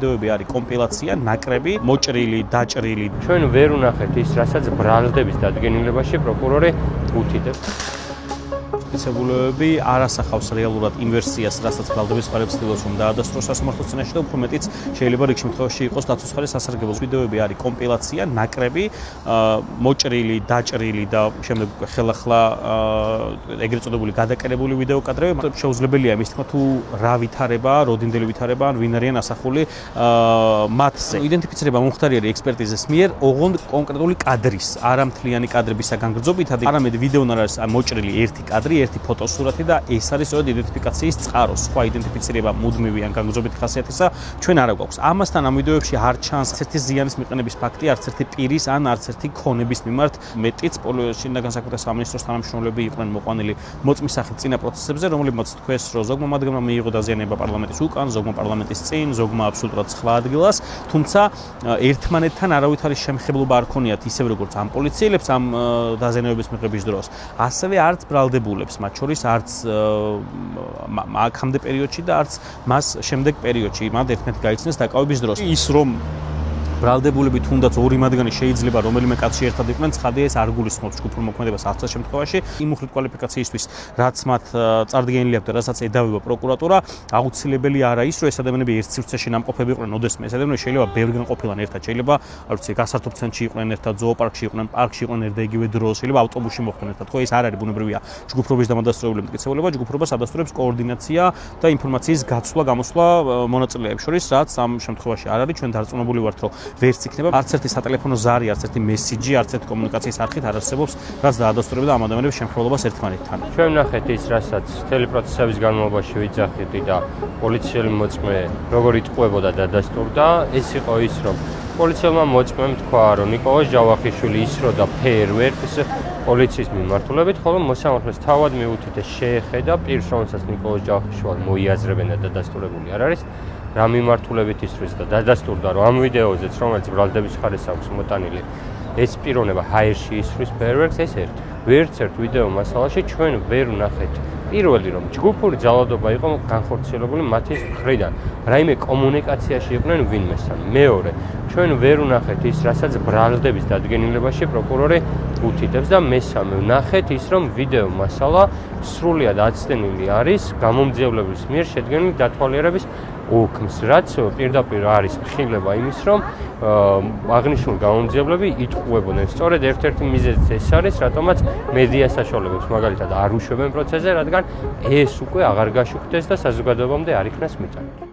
ვიდეოები არის კომპილაცია, ნაკრები, მოჭრილი, დაჭრილი. ჩვენ ვერ ვნახეთ ის, რასაც ბრალდების დადგენილებაში პროკურორი უთითებს. Მტკიცებულებები არ ასახავს რეალურად იმ ვერსიას, რასაც ბრალდების მხარეს ცდილობს რომ დაადასტუროს სასამართლოს წინაშე და უფრო მეტიც შეიძლება რიგ შემთხვევაში იყოს დაცვის მხარის სასარგებლო. ვიდეოები არის კომპილაცია, ნაკრები, მოჭრილი, დაჭრილი და შემდეგ ხელახლა ეგრეთ წოდებული გადაკერებული ვიდეო კადრები. შეუძლებელია იმის თქმა თუ რა ვითარება, როდინდელი ვითარება, ან ვინ არიან ასახული მათზე. იდენტიფიცირება მომხდარი არის ექსპერტიზის მიერ ოღონდ კონკრეტული კადრის, არა მთლიანი კადრებისაგან გრძობითად, არამედ ვიდეონარ არის მოჭრილი ერთი კადრი, ერთი ფოტოსურათი და ეს არის სწორედ იდენტიფიკაციის წყარო. სხვა იდენტიფიცირება მუდმივი ან განგრძობითი ხასიათისა ჩვენ არ გვაქვს. ამასთან ამ ვიდეოებში არ ჩანს ერთი ზიანის მიყენების ფაქტი, არც ერთი პირის ან არც ერთი ქონების მიმართ. მეტიც შინაგან საქმეთა სამინისტროს თანამშრომლები იყვნენ მოყვანილი მოწმის სახით წინა პროცესებზე, რომლებმაც თქვეს, რომ ზოგმა მათგანმა მიიღო დაზიანება პარლამენტის უკან, ზოგმა პარლამენტის წინ, ზოგმა აბსოლუტურად სხვა ადგილას, თუმცა ერთმანეთთან არავით არის შემხებლობა არ ქონიათ ისევ როგორც ამ პოლიციელებს ამ დაზიანებების მიღების დროს, ასევე არც ბრალდებულებს, მათ შორის არც აქამდე პერიოდში და არც მას შემდეგ პერიოდში, მათ ერთმანეთი გაიცნეს დაკავების დროს. ის რომ ბრალდებულები თუნდაც ორი მათგანი შეიძლება რომელიმე კაცი ერთად იყვნენ, ცხადია ეს არ გულისხმობს ჯგუფურ მოქმედებას არც შემთხვევაში. იმ უხლით კვალიფიკაციისთვის, რაც მათ წარდგენილი აქვს და რასაც ედავება პროკურატურა, აუცილებელი არა ის, რომ ეს ადამიანები ერთ სივრცეში ნამყოფები იყვნენ ოდესმე. ეს ადამიანები შეიძლება ბევრგან ყოფილან ერთად, შეიძლება, არ ვიცი, გასართობ ცენტრში იყვნენ ერთად, ზოოპარკში იყვნენ, პარკში იყვნენ ერთ და იგივე დროს, შეიძლება ავტობუსში მოხვდნენ ერთად. ხო, ეს არ არის ბუნებრივია ჯგუფრობის დამადასტურებელი მტკიცებულება, ჯგუფრობას ადასტურებს კოორდინაცია და ინფორმაციის გაცვლა, გამოსვლა მონაწილეებს შორის, რაც ამ შემთხვევაში არ არის. ჩვენ დარწმუნებული ვართ, რომ ვერც იქნება არც ერთი სატელეფონო ზარი, არც ერთი მესიჯი, არც ერთი კომუნიკაციის არხით არ არსებობს, რაც დაადასტურებდა ამ ადამიანების შემხნელობას ერთმანეთთან. ჩვენ ვნახეთ ის, რასაც მთელი პროცესების განმავლობაში ვიძახით და პოლიციელი მოწმე როგორ იტყუებოდა და დადასტურდა, ეს იყო ის, რომ პოლიციელმა მოწმემ თქვა, რომ ნიკოლოზ ჯავახიშვილი ისროდა ფეერვერკს პოლიციის მიმართულებით, ხოლო მოსამართლეს თავად მიუთითეს შეეხედა პირს, რომელსაც ნიკოლოზ ჯავახიშვილი მოიაზრებენ და დადასტურებული არ არის. რა მიმართულებით ისრვის და დადასტურდა, რომ ამ ვიდეოზეც, რომელიც ბრალდების მხარეს აქვს მოტანილი, ეს პიროვნება ჰაერში ისრვის ფეერვერკს, ეს ვერც ერთ ვიდეო მასალაში ჩვენ ვერ ვნახეთ. პირველი რომ ჯგუფური ძალადობა იყო განხორციელებული მათი მხრიდან, რაიმე კომუნიკაციაში იყვნენ ვინმესთან. მეორე, ჩვენ ვერ ვნახეთ ის, რასაც ბრალდების დადგენილებაში პროკურორი უთითებს და მესამე ვნახეთ ის, რომ ვიდეო მასალა სრულად აცდენილი არის გამომძიებლების მიერ შედგენილი დათვალიერების ოქმს, რაც პირდაპირ არის მხილება იმის, რომ აღნიშნული გამომძიებლები იტყუებოდნენ. სწორედ ერთ-ერთი მიზეზიც ეს არის, რატომაც მედია საშუალებებს მაგალითად არ უშვებენ პროცესზე, რადგან ეს უკვე აღარ გაშუქდეს და საზოგადოებამდე არ იქნას მიტანილი.